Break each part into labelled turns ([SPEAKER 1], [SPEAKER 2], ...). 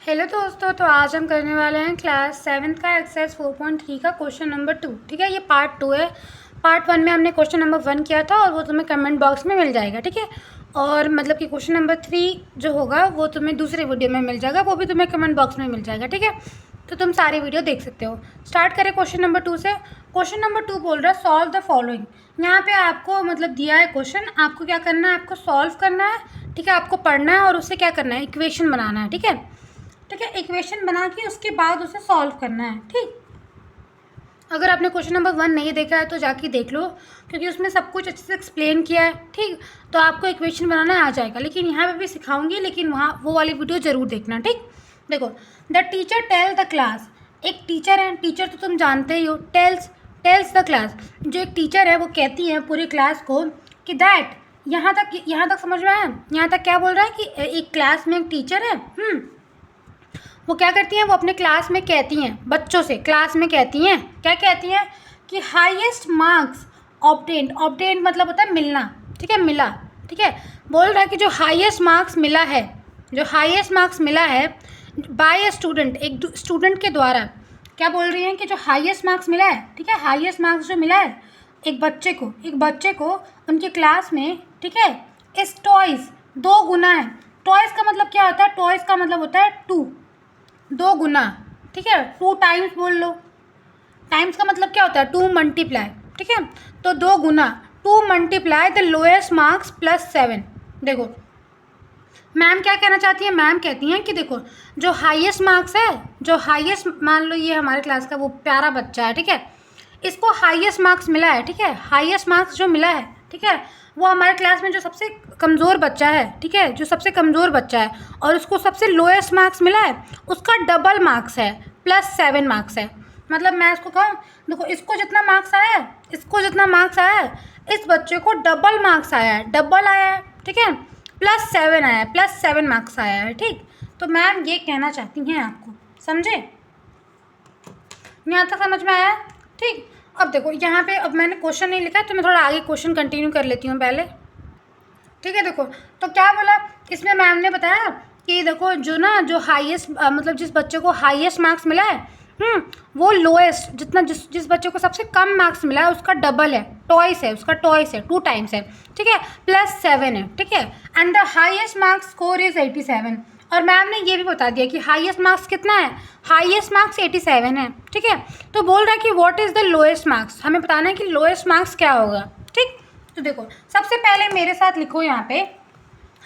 [SPEAKER 1] Hello दोस्तों, तो आज हम करने वाले हैं क्लास 7th का एक्सरसाइज 4.3 का क्वेश्चन नंबर 2। ठीक है, ये पार्ट 2 है। पार्ट 1 में हमने क्वेश्चन नंबर 1 किया था और वो तुम्हें कमेंट बॉक्स में मिल जाएगा। ठीक है, और मतलब कि क्वेश्चन नंबर 3 जो होगा वो तुम्हें दूसरे वीडियो में मिल जाएगा, वो भी तुम्हें कमेंट बॉक्स में मिल जाएगा। ठीक है, तो तुम सारी वीडियो देख सकते हो। स्टार्ट करें क्वेश्चन नंबर 2 से। क्वेश्चन नंबर 2 बोल रहा है सॉल्व द फॉलोइंग। यहाँ पे आपको मतलब दिया है क्वेश्चन, आपको क्या करना है, आपको सॉल्व करना है। ठीक है, आपको पढ़ना है और उससे क्या करना है, इक्वेशन बनाना है। ठीक है, इक्वेशन बना के उसके बाद उसे सॉल्व करना है। ठीक, अगर आपने क्वेश्चन नंबर 1 नहीं देखा है तो जाके देख लो, क्योंकि उसमें सब कुछ अच्छे से एक्सप्लेन किया है। ठीक, तो आपको इक्वेशन बनाना आ जाएगा, लेकिन यहाँ पे भी सिखाऊंगी, लेकिन वहाँ वो वाली वीडियो ज़रूर देखना। ठीक, देखो, the teacher tell the class. एक टीचर है, टीचर तो तुम जानते ही हो, टेल्स द क्लास। जो एक टीचर है वो कहती है पूरी क्लास को कि दैट, यहाँ तक समझ में आया। यहाँ तक क्या बोल रहा है कि एक क्लास में एक टीचर है। वो क्या करती हैं, वो अपने क्लास में कहती हैं, बच्चों से क्लास में कहती हैं, क्या कहती हैं कि हाईएस्ट मार्क्स ऑब्टेन्ड मतलब होता है मिलना। ठीक है, मिला। ठीक है, बोल रहा है कि जो हाईएस्ट मार्क्स मिला है, बाय ए स्टूडेंट, एक स्टूडेंट के द्वारा। क्या बोल रही हैं कि जो हाईएस्ट मार्क्स मिला है, ठीक है, हाईएस्ट मार्क्स जो मिला है एक बच्चे को उनकी क्लास में। ठीक है, इस टॉयज़ 2 गुना है। टॉयज़ का मतलब क्या होता है, टॉयज़ का मतलब होता है 2, 2 गुना। ठीक है, 2 टाइम्स बोल लो। टाइम्स का मतलब क्या होता है, 2 मल्टीप्लाई। ठीक है, तो 2 गुना, 2 multiply the lowest marks plus 7। देखो मैम क्या कहना चाहती है, मैम कहती हैं कि देखो जो हाईएस्ट मार्क्स है, जो हाईएस्ट, मान लो ये हमारे क्लास का वो प्यारा बच्चा है। ठीक है, इसको हाईएस्ट मार्क्स मिला है। ठीक है, हाईएस्ट मार्क्स जो मिला है, ठीक है, वो हमारे क्लास में जो सबसे कमज़ोर बच्चा है। ठीक है, जो सबसे कमज़ोर बच्चा है और उसको सबसे लोएस्ट मार्क्स मिला है, उसका डबल मार्क्स है, प्लस 7 मार्क्स है। मतलब मैं इसको कहूँ, देखो इसको जितना मार्क्स आया है, इस बच्चे को डबल मार्क्स आया है, डबल आया है। ठीक है, प्लस 7 आया है, प्लस 7 मार्क्स आया है। ठीक, तो मैम ये कहना चाहती हैं आपको, समझे, यहाँ तक समझ में आया। ठीक, अब देखो यहाँ पे, अब मैंने क्वेश्चन नहीं लिखा है तो मैं थोड़ा आगे क्वेश्चन कंटिन्यू कर लेती हूँ पहले। ठीक है, देखो तो क्या बोला इसमें, मैम ने बताया कि देखो जो हाईएस्ट मतलब जिस बच्चे को हाईएस्ट मार्क्स मिला है, वो लोएस्ट, जिस बच्चे को सबसे कम मार्क्स मिला है उसका डबल है, टॉइस है, उसका टॉइस है, 2 टाइम्स है। ठीक है, प्लस 7 है। ठीक है, and the highest marks score is 87। और मैम ने ये भी बता दिया कि हाईएस्ट मार्क्स कितना है, हाईएस्ट मार्क्स 87 है। ठीक है, तो बोल रहा है कि what is the lowest marks, हमें बताना है कि लोएस्ट मार्क्स क्या होगा। ठीक, तो देखो सबसे पहले मेरे साथ लिखो यहाँ पे,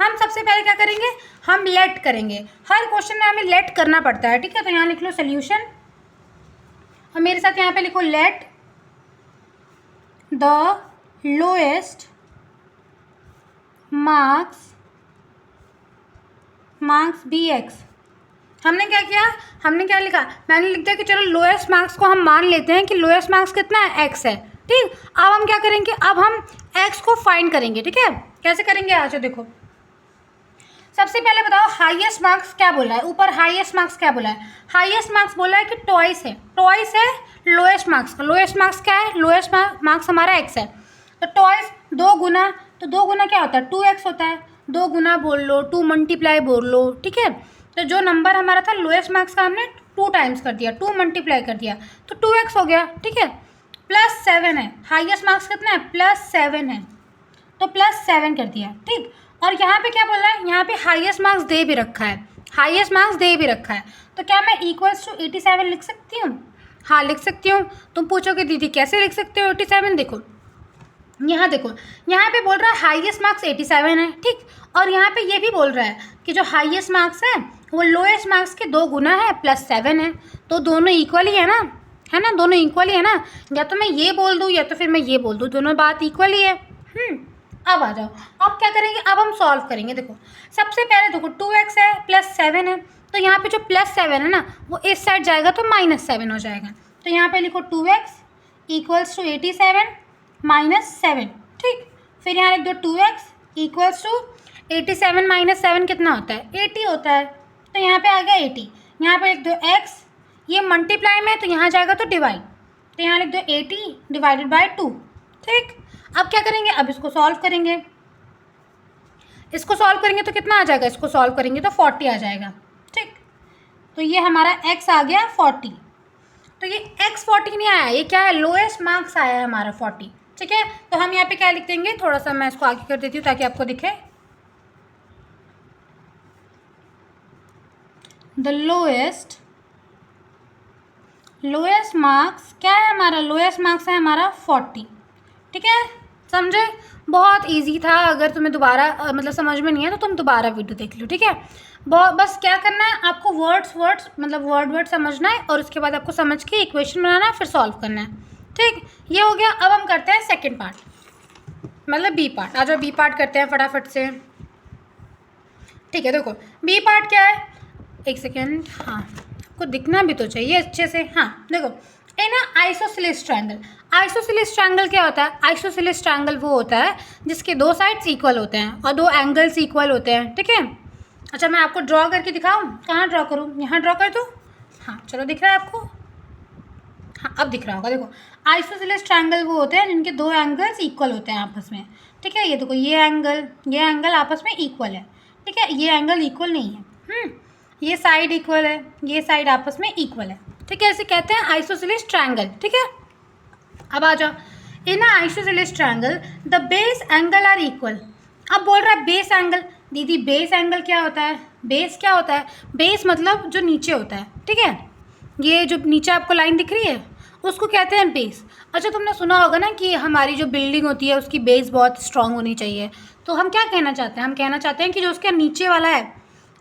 [SPEAKER 1] हम सबसे पहले क्या करेंगे, हम लेट करेंगे। हर क्वेश्चन में हमें लेट करना पड़ता है। ठीक है, तो यहाँ लिख लो सोल्यूशन और मेरे साथ यहाँ पे लिखो let the lowest marks be x. हमने क्या किया, हमने क्या लिखा, मैंने लिख दिया कि चलो लोएस्ट मार्क्स को हम मान लेते हैं कि लोएस्ट मार्क्स कितना है, एक्स है। ठीक, अब हम क्या करेंगे, अब हम एक्स को फाइंड करेंगे। ठीक है, कैसे करेंगे, आ जाओ देखो। सबसे पहले बताओ हाईएस्ट मार्क्स क्या बोला है, ऊपर हाईएस्ट मार्क्स क्या बोला है, हाईएस्ट मार्क्स बोला है कि टॉइस है, टॉइस है लोएस्ट मार्क्स का। लोएस्ट मार्क्स क्या है, लोएस्ट मार्क्स हमारा एक्स है, तो टॉइस 2 गुना, तो 2 गुना क्या होता है, 2x होता है। 2 गुना बोल लो, 2 मल्टीप्लाई बोल लो। ठीक है, तो जो नंबर हमारा था लोएस्ट मार्क्स का हमने 2 टाइम्स कर दिया, 2 मल्टीप्लाई कर दिया, तो 2x हो गया। ठीक है, प्लस 7 है, हाईएस्ट मार्क्स कितना है, प्लस 7 है, तो प्लस 7 कर दिया। ठीक, और यहाँ पे क्या बोल रहा है, यहाँ पे हाईएस्ट मार्क्स दे भी रखा है, हाईएस्ट मार्क्स दे भी रखा है, तो क्या मैं इक्वल्स टू 87 लिख सकती हूँ, हाँ लिख सकती हूँ। तुम पूछोगे दीदी कैसे लिख सकते हो 87, देखो यहाँ देखो, यहाँ पे बोल रहा है हाईएस्ट मार्क्स 87 है। ठीक, और यहाँ पे ये भी बोल रहा है कि जो हाईएस्ट मार्क्स है वो लोएस्ट मार्क्स के 2 गुना है, प्लस 7 है, तो दोनों इक्वल ही है ना, है ना, दोनों इक्वल ही है ना। या तो मैं ये बोल दूँ या तो फिर मैं ये बोल दूँ, दोनों बात इक्वल ही है। अब आ जाओ, अब क्या करेंगे, अब हम सॉल्व करेंगे। देखो सबसे पहले देखो 2x है, प्लस 7 है, तो यहाँ पे जो प्लस 7 है ना वो इस साइड जाएगा तो माइनस 7 हो जाएगा। तो यहाँ पे लिखो 2x इक्वल्स टू 87 माइनस 7। ठीक, फिर यहाँ लिख दो 2x इक्वल्स टू 87 माइनस 7 कितना होता है, 80 होता है, तो यहाँ पे आ गया 80। यहाँ पे लिख दो x, ये मल्टीप्लाई में तो यहाँ जाएगा तो डिवाइड, तो यहाँ लिख दो 80 डिवाइडेड बाई 2। ठीक, अब क्या करेंगे, अब इसको सॉल्व करेंगे, इसको सॉल्व करेंगे तो कितना आ जाएगा, इसको सॉल्व करेंगे तो 40 आ जाएगा। ठीक, तो ये हमारा x आ गया 40। तो ये x 40 नहीं आया, ये क्या है, लोएस्ट मार्क्स आया है हमारा 40। ठीक है, तो हम यहाँ पे क्या लिख देंगे, थोड़ा सा मैं इसको आगे कर देती हूँ ताकि आपको दिखे। द लोएस्ट मार्क्स क्या है हमारा, लोएस्ट मार्क्स है हमारा 40। ठीक है, समझे, बहुत इजी था। अगर तुम्हें दोबारा मतलब समझ में नहीं है तो तुम दोबारा वीडियो देख लो। ठीक है, बस क्या करना है आपको, वर्ड्स मतलब वर्ड समझना है और उसके बाद आपको समझ के इक्वेशन बनाना है, फिर सॉल्व करना है। ठीक, ये हो गया। अब हम करते हैं सेकंड पार्ट, मतलब बी पार्ट। आ जाओ बी पार्ट करते हैं फटाफट से। ठीक है, देखो बी पार्ट क्या है, एक सेकेंड, हाँ आपको दिखना भी तो चाहिए अच्छे से। हाँ देखो, ए ना आइसोसेलेस ट्रायंगल। आइसोसेलेस ट्रायंगल क्या होता है, आइसोसेलेस ट्रायंगल वो होता है जिसके दो साइड्स इक्वल होते हैं और दो एंगल्स इक्वल होते हैं। ठीक है, अच्छा मैं आपको ड्रॉ करके दिखाऊं, कहाँ ड्रॉ करूँ, यहाँ ड्रॉ कर दूँ, हाँ चलो दिख रहा है आपको, हाँ अब दिख रहा होगा। देखो आइसोसेलेस ट्रायंगल वो होते हैं जिनके दो एंगल्स इक्वल होते हैं आपस में। ठीक है, ये देखो ये एंगल आपस में इक्वल है। ठीक है, ये एंगल इक्वल नहीं है, ये साइड इक्वल है, ये साइड आपस में इक्वल है। ठीक है, इसे कहते हैं आइसोसेलेस ट्रायंगल। ठीक है, अब आ जाओ, in isosceles triangle the base angle are equal. अब बोल रहा है बेस एंगल, दीदी बेस एंगल क्या होता है, बेस क्या होता है, बेस मतलब जो नीचे होता है। ठीक है, ये जो नीचे आपको लाइन दिख रही है उसको कहते हैं बेस। अच्छा तुमने सुना होगा ना कि हमारी जो बिल्डिंग होती है उसकी बेस बहुत स्ट्रांग होनी चाहिए। तो हम क्या कहना चाहते हैं, हम कहना चाहते हैं कि जो उसके नीचे वाला है,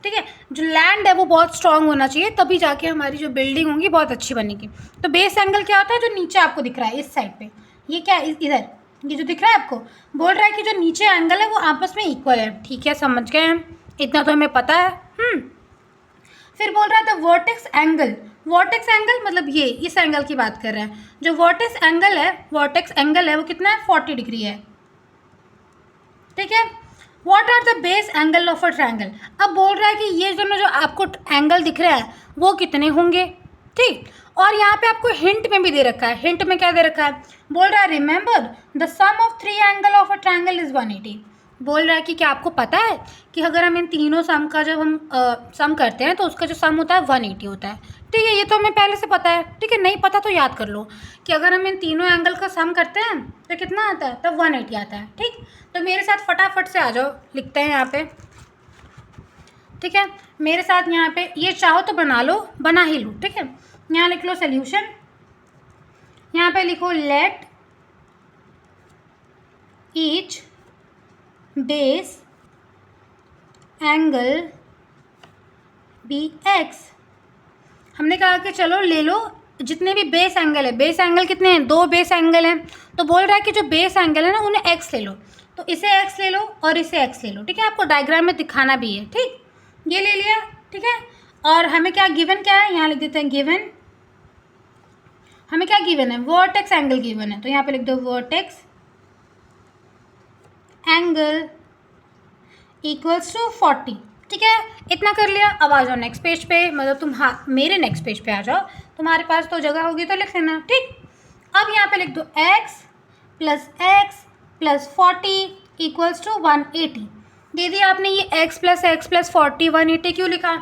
[SPEAKER 1] ठीक है, जो लैंड है वो बहुत स्ट्रांग होना चाहिए, तभी जाके हमारी जो बिल्डिंग होगी बहुत अच्छी बनेगी। तो बेस एंगल क्या होता है, जो नीचे आपको दिख रहा है इस साइड पे, ये क्या इधर ये जो दिख रहा है आपको, बोल रहा है कि जो नीचे एंगल है वो आपस में इक्वल है। ठीक है, समझ गए हम, इतना तो हमें पता है। फिर बोल रहा है the vertex angle. Vertex angle मतलब ये इस एंगल की बात कर रहे हैं। जो वर्टेक्स एंगल है वो कितना है, 40 डिग्री है। ठीक है, what are the base angle of a triangle. अब बोल रहा है कि ये दोनों जो आपको एंगल दिख रहा है वो कितने होंगे। ठीक, और यहाँ पे आपको हिंट में भी दे रखा है। हिंट में क्या दे रखा है, बोल रहा है remember the sum of 3 angle of a triangle is 180। बोल रहा है कि क्या आपको पता है कि अगर हम इन तीनों सम का जब हम सम करते हैं तो उसका जो सम होता है 180 होता है। ठीक है, ये तो हमें पहले से पता है। ठीक है, नहीं पता तो याद कर लो कि अगर हम इन तीनों एंगल का सम करते हैं तो कितना आता है, तब 180 आता है। ठीक, तो मेरे साथ फटाफट से आ जाओ, लिखते हैं यहाँ पे। ठीक है, मेरे साथ यहाँ पे, ये चाहो तो बना लो, बना ही लो। ठीक है, यहाँ लिख लो सोल्यूशन, यहाँ पे लिखो let each base angle be x. हमने कहा कि चलो ले लो जितने भी बेस एंगल है। बेस एंगल कितने हैं, 2 बेस एंगल हैं। तो बोल रहा है कि जो बेस एंगल है ना उन्हें एक्स ले लो, तो इसे एक्स ले लो और इसे एक्स ले लो। ठीक है, आपको डायग्राम में दिखाना भी है। ठीक, ये ले लिया। ठीक है, और हमें क्या गिवन क्या है, यहाँ लिख देते हैं गिवन। हमें क्या गिवन है, वर्टेक्स एंगल गिवन है, तो यहाँ पे लिख दो वर्टेक्स एंगल इक्वल्स टू 40। ठीक है, इतना कर लिया। अब आ जाओ नेक्स्ट पेज पे, मतलब तुम हाँ मेरे नेक्स्ट पेज पे आ जाओ, तुम्हारे पास तो जगह होगी तो लिख लेना। ठीक, अब यहाँ पे लिख दो x प्लस 40 इक्वल्स टू 180। दीदी आपने ये x प्लस 40 180 क्यों लिखा,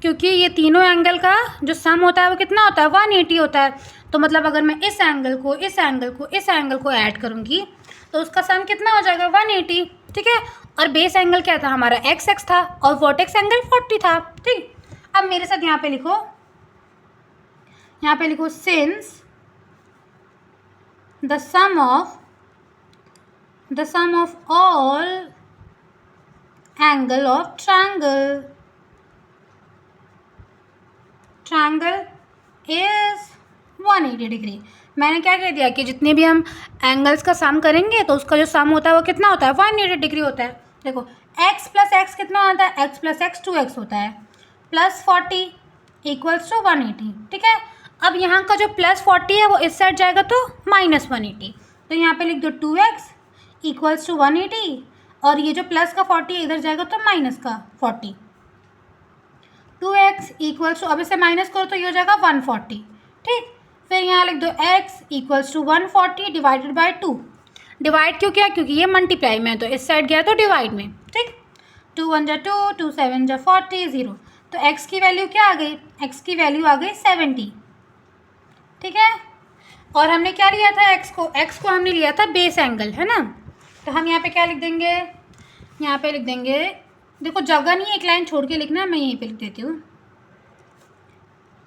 [SPEAKER 1] क्योंकि ये तीनों एंगल का जो सम होता है वो कितना होता है, 180 होता है। तो मतलब अगर मैं इस एंगल को ऐड करूँगी तो उसका सम कितना हो जाएगा, 180। ठीक है, और बेस एंगल क्या था हमारा, x था, और वर्टेक्स एंगल 40 था। ठीक, अब मेरे साथ यहाँ पे लिखो since the sum of all angle of triangle is 180 degree. मैंने क्या कह दिया कि जितने भी हम एंगल्स का सम करेंगे तो उसका जो सम होता है वो कितना होता है, 180 डिग्री होता है। देखो x प्लस एक्स कितना होता है, x प्लस एक्स 2x होता है, प्लस 40 इक्वल्स टू 180। ठीक है, अब यहाँ का जो प्लस 40 है वो इस साइड जाएगा तो माइनस 180, तो यहाँ पे लिख दो 2x इक्वल्स टू 180, और ये जो प्लस का 40 इधर जाएगा तो माइनस का 40। 2x इक्वल्स टू, अब इसे माइनस करो तो ये हो जाएगा 140। ठीक, फिर यहाँ लिख दो x equals to 140 divided by 2। Divide क्यों किया, क्योंकि ये मल्टीप्लाई में है तो इस साइड गया तो डिवाइड में। ठीक, 2 1 जा 2, 2 7 जा 40, 0। तो x की वैल्यू क्या आ गई? x की वैल्यू आ गई 70। ठीक है, और हमने क्या लिया था? x को हमने लिया था बेस एंगल, है ना। तो हम यहाँ पे क्या लिख देंगे? यहाँ पे लिख देंगे, देखो जगह नहीं, एक लाइन छोड़ के लिखना है, मैं यहीं पे लिख देती हूँ।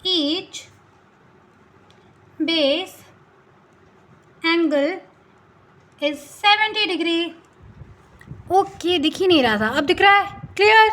[SPEAKER 1] Each base angle is 70 degree. Okay, दिख ही नहीं रहा था, अब दिख रहा है? क्लियर,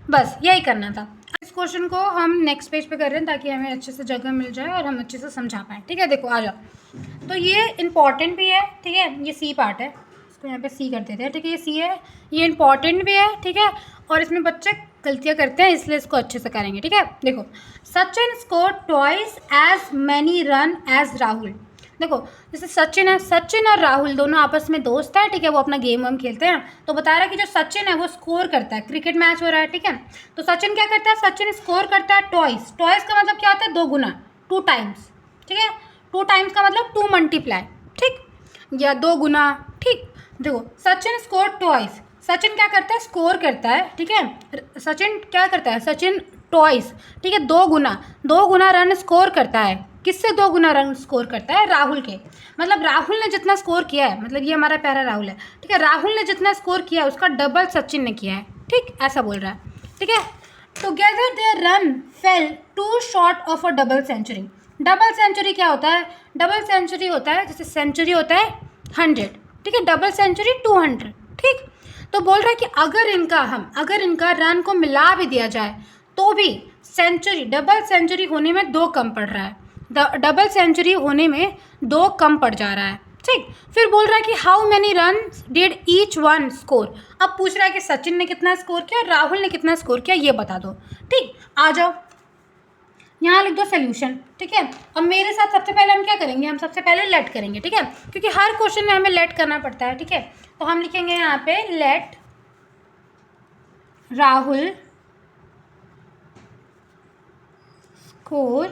[SPEAKER 1] बस यही करना था। इस क्वेश्चन को हम नेक्स्ट पेज पे कर रहे हैं ताकि हमें अच्छे से जगह मिल जाए और हम अच्छे से समझा पाएँ। ठीक है, देखो आ जाओ। तो ये इम्पॉर्टेंट भी है, ठीक है, ये सी पार्ट है, इसको यहाँ पे सी कर देते हैं। ठीक है, ये सी है, ये इम्पॉर्टेंट भी है, ठीक है, और इसमें बच्चे गलतियाँ करते हैं, इसलिए इसको अच्छे से करेंगे। ठीक है, देखो, Sachin score twice as many run as Rahul. देखो, जैसे सचिन और राहुल दोनों आपस में दोस्त हैं, ठीक है, वो अपना गेम वेम खेलते हैं। तो बता रहा है कि जो सचिन है वो स्कोर करता है, क्रिकेट मैच हो रहा है, ठीक है, तो सचिन क्या करता है? सचिन स्कोर करता है ट्वाइस। ट्वाइस का मतलब क्या होता है? 2 गुना, 2 टाइम्स। ठीक है, 2 टाइम्स का मतलब 2 मल्टीप्लाई, ठीक, या 2 गुना। ठीक, देखो, सचिन स्कोर ट्वाइस, सचिन क्या करता है? स्कोर करता है, ठीक है, सचिन क्या करता है? सचिन ट्वाइस, ठीक है, 2 गुना रन स्कोर करता है। किससे 2 गुना रन स्कोर करता है? राहुल के। मतलब राहुल ने जितना स्कोर किया है, मतलब ये हमारा प्यारा राहुल है, ठीक है, राहुल ने जितना स्कोर किया है उसका डबल सचिन ने किया है। ठीक, ऐसा बोल रहा है। ठीक है, together their run fell two short of a double century. Double century क्या होता है? डबल सेंचुरी होता है, जैसे सेंचुरी होता है 100, ठीक है, डबल सेंचुरी 200। ठीक, तो बोल रहा है कि अगर इनका रन को मिला भी दिया जाए तो भी सेंचुरी, डबल सेंचुरी होने में 2 कम पड़ रहा है, डबल सेंचुरी होने में 2 कम पड़ जा रहा है। ठीक, फिर बोल रहा है कि how many run did each one score. अब पूछ रहा है कि सचिन ने कितना स्कोर किया और राहुल ने कितना स्कोर किया, ये बता दो। ठीक, आ जाओ, यहाँ लिख दो सोल्यूशन। ठीक है, अब मेरे साथ सबसे पहले हम क्या करेंगे? हम सबसे पहले लेट करेंगे, ठीक है, क्योंकि हर क्वेश्चन में हमें लेट करना पड़ता है। ठीक है, तो हम लिखेंगे यहाँ पे let Rahul score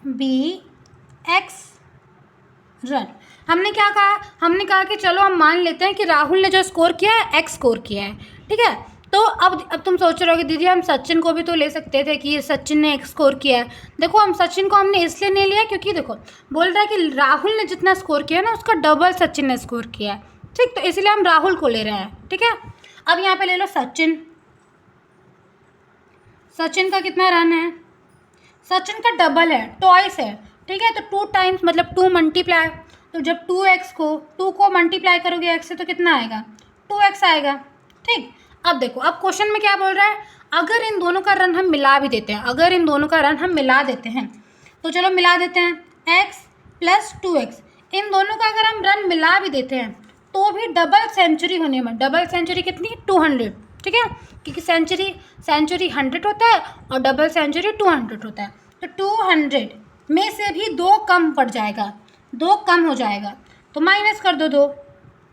[SPEAKER 1] be x run. हमने क्या कहा? हमने कहा कि चलो हम मान लेते हैं कि राहुल ने जो स्कोर किया है एक्स स्कोर किया है। ठीक है, तो अब तुम सोच रहे हो कि दीदी हम सचिन को भी तो ले सकते थे कि सचिन ने एक्स स्कोर किया है। देखो, हम सचिन को हमने इसलिए नहीं लिया क्योंकि देखो बोल रहा है कि राहुल ने जितना स्कोर किया है ना उसका डबल सचिन ने स्कोर किया है। ठीक, तो इसलिए हम राहुल को ले रहे हैं। ठीक है, अब यहाँ पे ले लो सचिन। सचिन का कितना रन है? सचिन का डबल है, ट्वाइस है। ठीक है, तो 2 टाइम्स मतलब 2 मल्टीप्लाई, तो जब 2 को मल्टीप्लाई करोगे x से तो कितना आएगा? 2x आएगा। ठीक, अब देखो, अब क्वेश्चन में क्या बोल रहा है? अगर इन दोनों का रन हम मिला भी देते हैं, तो चलो मिला देते हैं, x प्लस 2x, इन दोनों का अगर हम रन मिला भी देते हैं तो भी डबल सेंचुरी होने में, डबल सेंचुरी कितनी? 200। ठीक है, क्योंकि सेंचुरी 100 होता है और डबल सेंचुरी 200 होता है, तो 200 में से भी 2 कम पड़ जाएगा, 2 कम हो जाएगा, तो माइनस कर दो 2।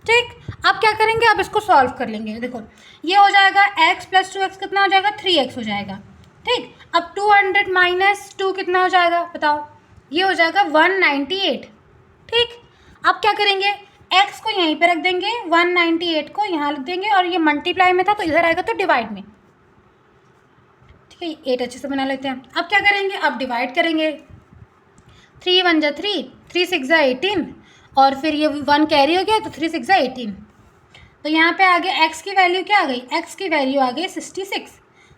[SPEAKER 1] ठीक, अब क्या करेंगे? अब इसको सॉल्व कर लेंगे। देखो, ये हो जाएगा x प्लस 2x कितना हो जाएगा? 3x हो जाएगा। ठीक, अब 200 माइनस 2 कितना हो जाएगा? बताओ, ये हो जाएगा 198। ठीक, अब क्या करेंगे? x को यहीं पे रख देंगे, 198 को यहाँ लिख देंगे, और ये मल्टीप्लाई में था तो इधर आएगा तो डिवाइड में। ठीक है, 8 अच्छे से बना लेते हैं। अब क्या करेंगे? अब डिवाइड करेंगे, 3 1 जा 3, 3 6 जा 18, और फिर ये 1 कैरी हो गया तो 3 6 जा 18। तो यहाँ पे आगे x की वैल्यू क्या आ गई? x की वैल्यू आ गई 66।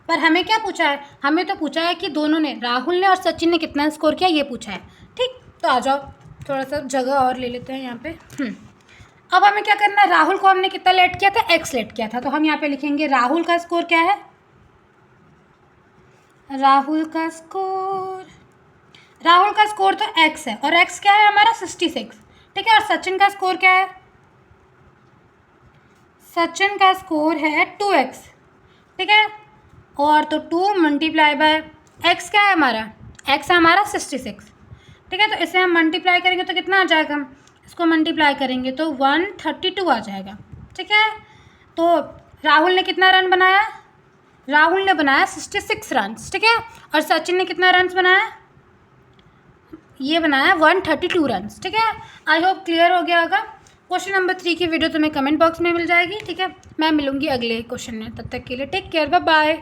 [SPEAKER 1] पर हमें क्या पूछा है? हमें तो पूछा है कि दोनों ने, राहुल ने और सचिन ने कितना स्कोर किया, ये पूछा है। ठीक, तो आ जाओ, थोड़ा सा जगह और ले लेते हैं यहाँ पे। अब हमें क्या करना है? राहुल को हमने कितना लेट किया था? x लेट किया था, तो हम यहाँ पे लिखेंगे राहुल का स्कोर क्या है? राहुल का स्कोर तो x है, और x क्या है हमारा? 66। ठीक है, और सचिन का स्कोर क्या है? सचिन का स्कोर है 2x। ठीक है, और तो 2 मल्टीप्लाई बाय x क्या है हमारा? x है हमारा 66। ठीक है, तो इसे हम मल्टीप्लाई करेंगे तो कितना आ जाएगा? इसको मल्टीप्लाई करेंगे तो 132 आ जाएगा। ठीक है, तो राहुल ने कितना रन बनाया? राहुल ने बनाया 66 रन। ठीक है, और सचिन ने कितना रन बनाया? ये बनाया 132 रन। ठीक है, आई होप क्लियर हो गया होगा। क्वेश्चन नंबर 3 की वीडियो तुम्हें कमेंट बॉक्स में मिल जाएगी, ठीक है। मैं मिलूंगी अगले क्वेश्चन में, तब तक के लिए टेक केयर, बाय बाय।